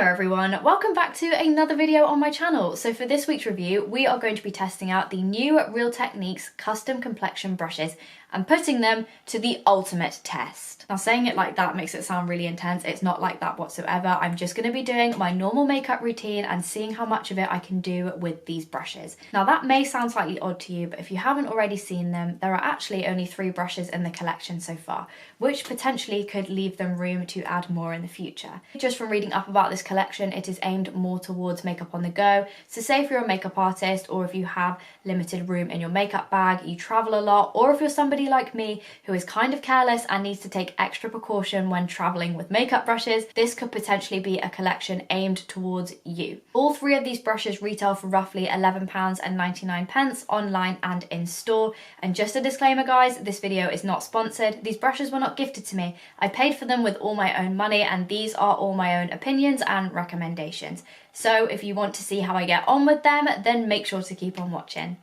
Hello everyone, welcome back to another video on my channel. So for this week's review, we are going to be testing out the new Real Techniques custom complexion brushes and putting them to the ultimate test. Now saying it like that makes it sound really intense. It's not like that whatsoever. I'm just going to be doing my normal makeup routine and seeing how much of it I can do with these brushes. Now that may sound slightly odd to you, but if you haven't already seen them, there are actually only 3 brushes in the collection so far, which potentially could leave them room to add more in the future. Just from reading up about this collection, it is aimed more towards makeup on the go. So say if you're a makeup artist, or if you have limited room in your makeup bag, you travel a lot, or if you're somebody like me who is kind of careless and needs to take extra precaution when traveling with makeup brushes, this could potentially be a collection aimed towards you. All 3 of these brushes retail for roughly £11.99 online and in store. And just a disclaimer guys, this video is not sponsored. These brushes were not gifted to me. I paid for them with all my own money, and these are all my own opinions and recommendations. So if you want to see how I get on with them, then make sure to keep on watching.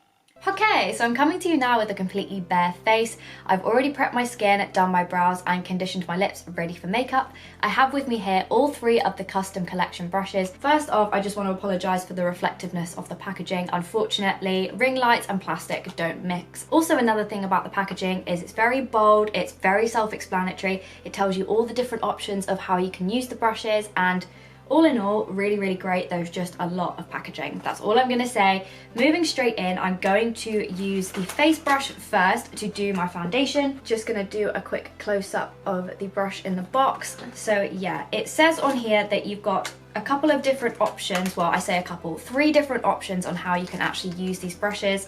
Okay, so I'm coming to you now with a completely bare face. I've already prepped my skin, done my brows and conditioned my lips ready for makeup. I have with me here all 3 of the custom collection brushes. First off, I just want to apologise for the reflectiveness of the packaging. Unfortunately, ring lights and plastic don't mix. Also, another thing about the packaging is it's very bold, it's very self-explanatory. It tells you all the different options of how you can use the brushes, and all in all, really great. There's just a lot of packaging. That's all I'm gonna say. Moving straight in, I'm going to use the face brush first to do my foundation. Just gonna do a quick close-up of the brush in the box. So yeah, it says on here that you've got a couple of different options. Well, I say a couple, 3 different options on how you can actually use these brushes.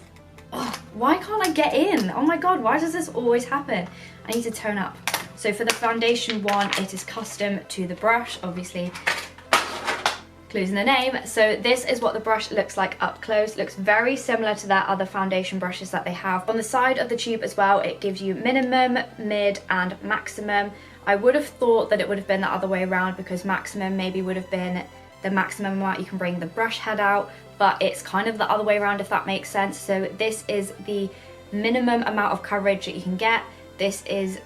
Oh, why can't I get in? Oh my God, why does this always happen? I need to tone up. So for the foundation one, it is custom to the brush, obviously. Clues in the name. So this is what the brush looks like up close. Looks very similar to that other foundation brushes that they have. On the side of the tube as well, it gives you minimum, mid and maximum. I would have thought that it would have been the other way around, because maximum maybe would have been the maximum amount you can bring the brush head out, but it's kind of the other way around, if that makes sense. So this is the minimum amount of coverage that you can get. This is,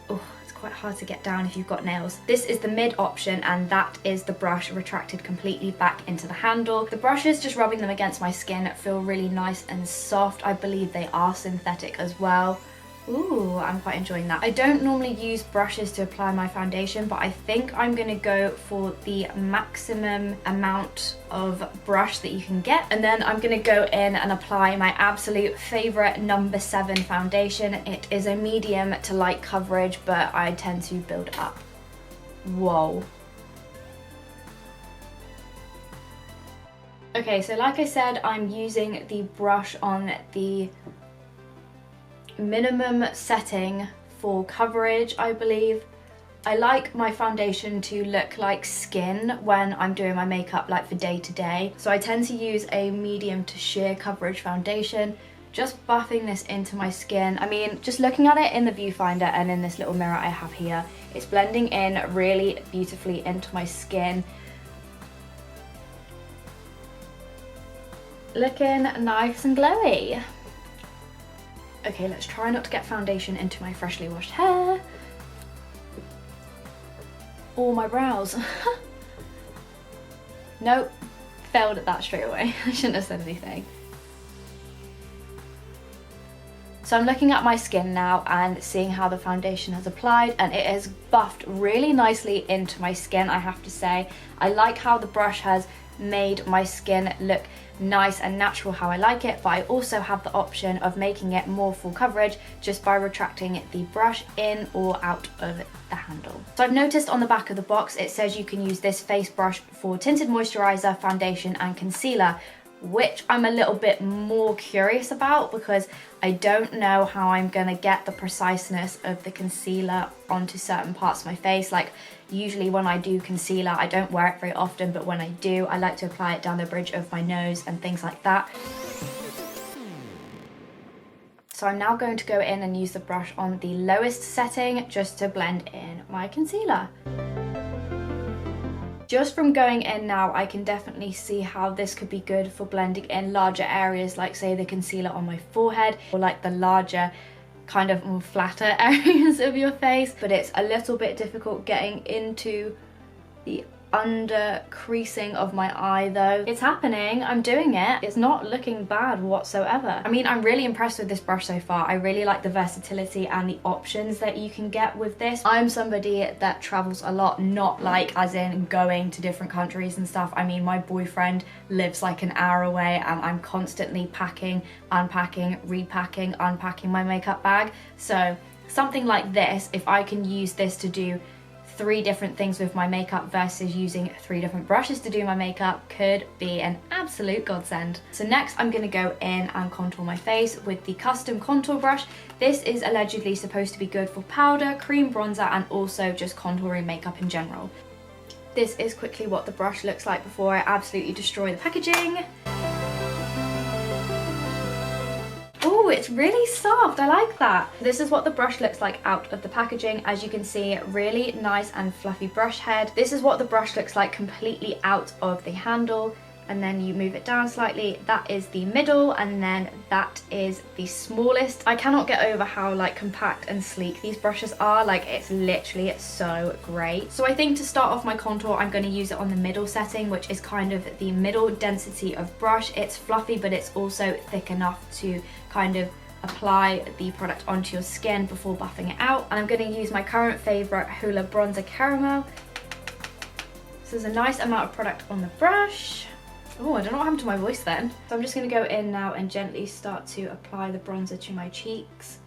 oh, quite hard to get down if you've got nails. This is the mid option, and that is the brush retracted completely back into the handle. The brushes, just rubbing them against my skin, feel really nice and soft. I believe they are synthetic as well. Ooh, I'm quite enjoying that. I don't normally use brushes to apply my foundation, but I think I'm gonna go for the maximum amount of brush that you can get. And then I'm gonna go in and apply my absolute favorite number 7 foundation. It is a medium to light coverage, but I tend to build up. Whoa. Okay, so like I said, I'm using the brush on the minimum setting for coverage, I believe. I like my foundation to look like skin when I'm doing my makeup, like for day to day. So I tend to use a medium to sheer coverage foundation, just buffing this into my skin. I mean, just looking at it in the viewfinder and in this little mirror I have here, it's blending in really beautifully into my skin. Looking nice and glowy. Okay, let's try not to get foundation into my freshly washed hair. Or my brows. Nope, failed at that straight away. I shouldn't have said anything. So I'm looking at my skin now and seeing how the foundation has applied, and it has buffed really nicely into my skin, I have to say. I like how the brush has made my skin look nice and natural, how I like it, but I also have the option of making it more full coverage just by retracting the brush in or out of the handle. So I've noticed on the back of the box it says you can use this face brush for tinted moisturizer, foundation and concealer, which I'm a little bit more curious about, because I don't know how I'm gonna get the preciseness of the concealer onto certain parts of my face. Like usually when I do concealer, I don't wear it very often, but when I do, I like to apply it down the bridge of my nose and things like that. So I'm now going to go in and use the brush on the lowest setting just to blend in my concealer. Just from going in now, I can definitely see how this could be good for blending in larger areas, like say the concealer on my forehead, or like the larger kind of more flatter areas of your face, but it's a little bit difficult getting into the under creasing of my eye though. It's happening, I'm doing it. It's not looking bad whatsoever. I mean, I'm really impressed with this brush so far. I really like the versatility and the options that you can get with this. I'm somebody that travels a lot, not like as in going to different countries and stuff. I mean, my boyfriend lives like an hour away and I'm constantly packing, unpacking, repacking, unpacking my makeup bag. So something like this, if I can use this to do 3 different things with my makeup versus using 3 different brushes to do my makeup, could be an absolute godsend. So next I'm going to go in and contour my face with the custom contour brush. This is allegedly supposed to be good for powder, cream, bronzer, and also just contouring makeup in general. This is quickly what the brush looks like before I absolutely destroy the packaging. Oh, it's really soft, I like that. This is what the brush looks like out of the packaging. As you can see, really nice and fluffy brush head. This is what the brush looks like completely out of the handle, and then you move it down slightly. That is the middle, and then that is the smallest. I cannot get over how like compact and sleek these brushes are. Like, it's literally so great. So I think to start off my contour, I'm going to use it on the middle setting, which is kind of the middle density of brush. It's fluffy, but it's also thick enough to kind of apply the product onto your skin before buffing it out. And I'm going to use my current favorite Hoola Bronzer Caramel. So there's a nice amount of product on the brush. Oh, I don't know what happened to my voice then. So I'm just going to go in now and gently start to apply the bronzer to my cheeks.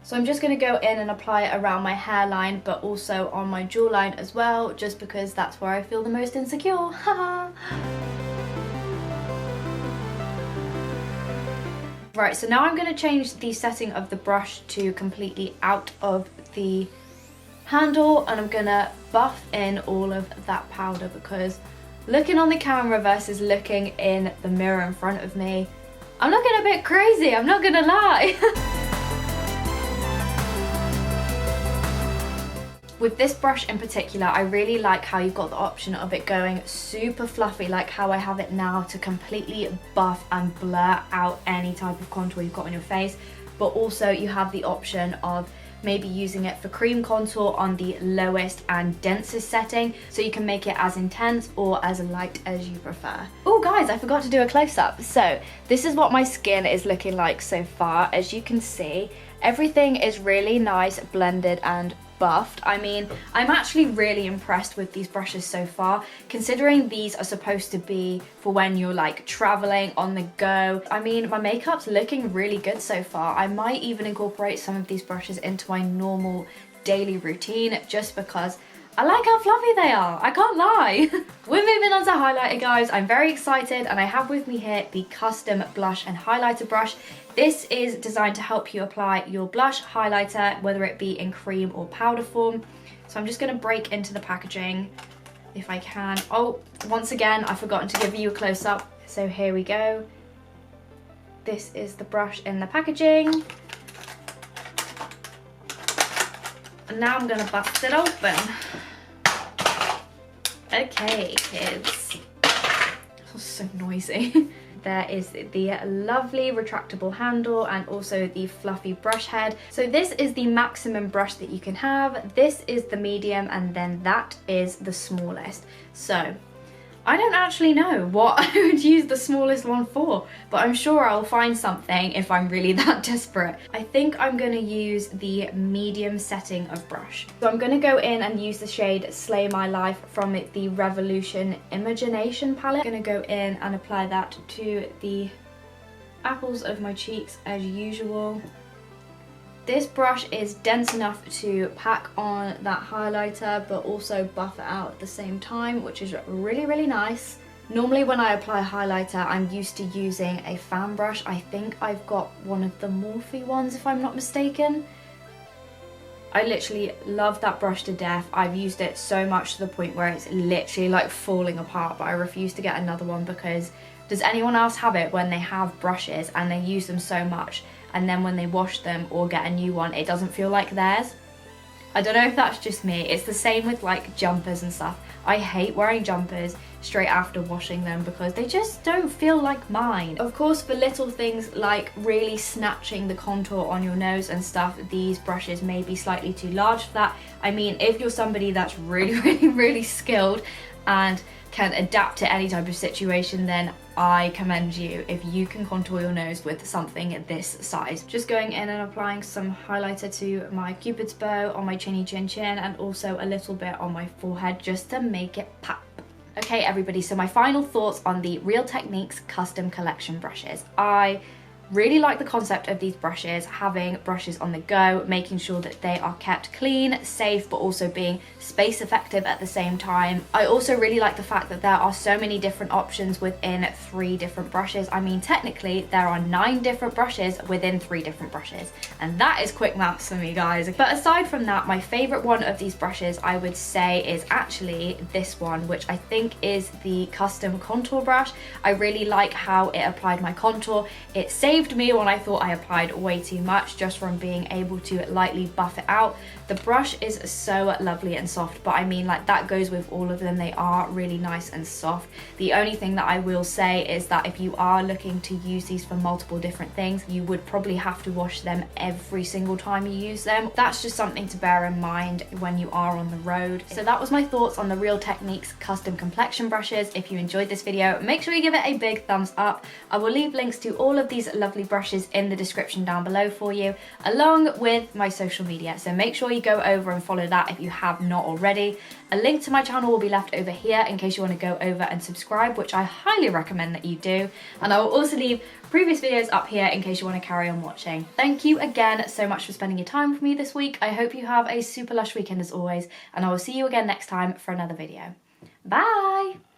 So I'm just going to go in and apply it around my hairline, but also on my jawline as well, just because that's where I feel the most insecure. Haha. Right, so now I'm going to change the setting of the brush to completely out of the handle, and I'm going to buff in all of that powder, because looking on the camera versus looking in the mirror in front of me, I'm looking a bit crazy, I'm not gonna lie. With this brush in particular, I really like how you've got the option of it going super fluffy, like how I have it now, to completely buff and blur out any type of contour you've got on your face. But also you have the option of maybe using it for cream contour on the lowest and densest setting, so you can make it as intense or as light as you prefer. Oh guys, I forgot to do a close-up. So this is what my skin is looking like so far. As you can see, everything is really nice, blended and buffed. I mean, I'm actually really impressed with these brushes so far, considering these are supposed to be for when you're like traveling on the go. I mean, my makeup's looking really good so far. I might even incorporate some of these brushes into my normal daily routine, just because I like how fluffy they are, I can't lie. We're moving on to highlighter, guys. I'm very excited, and I have with me here the custom blush and highlighter brush. This is designed to help you apply your blush highlighter, whether it be in cream or powder form. So I'm just gonna break into the packaging if I can. Oh, once again, I've forgotten to give you a close-up, so here we go. This is the brush in the packaging. And now I'm gonna bust it open. Okay, kids. That's so noisy. There is the lovely retractable handle and also the fluffy brush head. So this is the maximum brush that you can have. This is the medium, and then that is the smallest. So I don't actually know what I would use the smallest one for, but I'm sure I'll find something if I'm really that desperate. I think I'm gonna use the medium setting of brush. So I'm gonna go in and use the shade Slay My Life from the Revolution Imagination palette. I'm gonna go in and apply that to the apples of my cheeks as usual. This brush is dense enough to pack on that highlighter, but also buff it out at the same time, which is really, really nice. Normally when I apply highlighter, I'm used to using a fan brush. I think I've got one of the Morphe ones, if I'm not mistaken. I literally love that brush to death. I've used it so much to the point where it's literally like falling apart, but I refuse to get another one, because does anyone else have it when they have brushes and they use them so much, and then when they wash them or get a new one, it doesn't feel like theirs? I don't know if that's just me. It's the same with like jumpers and stuff. I hate wearing jumpers straight after washing them because they just don't feel like mine. Of course, for little things like really snatching the contour on your nose and stuff, these brushes may be slightly too large for that. I mean, if you're somebody that's really skilled and can adapt to any type of situation, then I commend you if you can contour your nose with something this size. Just going in and applying some highlighter to my cupid's bow, on my chinny chin chin, and also a little bit on my forehead just to make it pop. Okay everybody, so my final thoughts on the Real Techniques Custom Collection brushes. I really like the concept of these brushes, having brushes on the go, making sure that they are kept clean, safe, but also being space effective at the same time. I also really like the fact that there are so many different options within 3 different brushes. I mean, technically there are 9 different brushes within 3 different brushes, and that is quick maths for me, guys. But aside from that, my favorite one of these brushes I would say is actually this one, which I think is the custom contour brush. I really like how it applied my contour. It saved me when I thought I applied way too much, just from being able to lightly buff it out. The brush is so lovely and soft, but I mean, like, that goes with all of them. They are really nice and soft. The only thing that I will say is that if you are looking to use these for multiple different things, you would probably have to wash them every single time you use them. That's just something to bear in mind when you are on the road. So that was my thoughts on the Real Techniques Custom Complexion brushes. If you enjoyed this video, make sure you give it a big thumbs up. I will leave links to all of these lovely brushes in the description down below for you, along with my social media, so make sure you go over and follow that if you have not already. A link to my channel will be left over here in case you want to go over and subscribe, which I highly recommend that you do, and I will also leave previous videos up here in case you want to carry on watching. Thank you again so much for spending your time with me this week. I hope you have a super lush weekend as always, and I will see you again next time for another video. Bye!